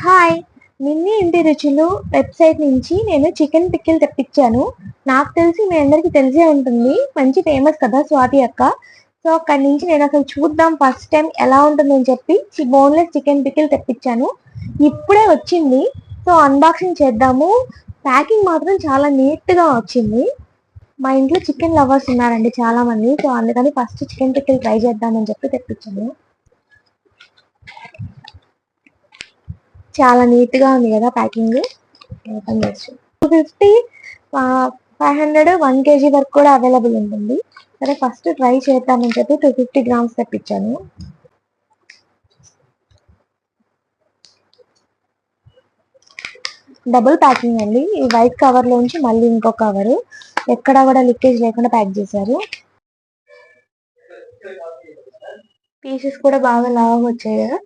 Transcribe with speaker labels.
Speaker 1: Hi, Minnie ఇంటి రుచులు website నుంచి నేను చికెన్ పిక్కిల్ తెప్పించాను. నాకు తెలిసి మీ అందరికీ తెలిసే ఉంటుంది, మంచి ఫేమస్ కదా స్వాతి అక్క. సో అక్కడి నుంచి నేను అసలు చూద్దాం ఫస్ట్ టైం ఎలా ఉంటుందని చెప్పి బోన్లెస్ చికెన్ పిక్కిల్ తెప్పించాను. ఇప్పుడే వచ్చింది, సో అన్బాక్సింగ్ చేద్దాము. ప్యాకింగ్ మాత్రం చాలా నీట్గా వచ్చింది. మా ఇంట్లో చికెన్ లవర్స్ ఉన్నారండి చాలా మంది, సో అందుకని ఫస్ట్ చికెన్ పిక్కిల్ ట్రై చేద్దామని చెప్పి తెప్పించాను. చాలా నీట్ గా ఉంది కదా ప్యాకింగ్. ఓపెన్ చేసి 250, 500, 1 kg వరకు కూడా అవైలబుల్ ఉంటుంది. సరే ఫస్ట్ ట్రై చేద్దామని చెప్పి 250 grams తెప్పించాను. డబుల్ ప్యాకింగ్ అండి. ఈ వైట్ కవర్ లోంచి మళ్ళీ ఇంకో కవర్, ఎక్కడా కూడా లీకేజ్ లేకుండా ప్యాక్ చేశారు. పీసెస్ కూడా బాగా లావుగా వచ్చాయి కదా.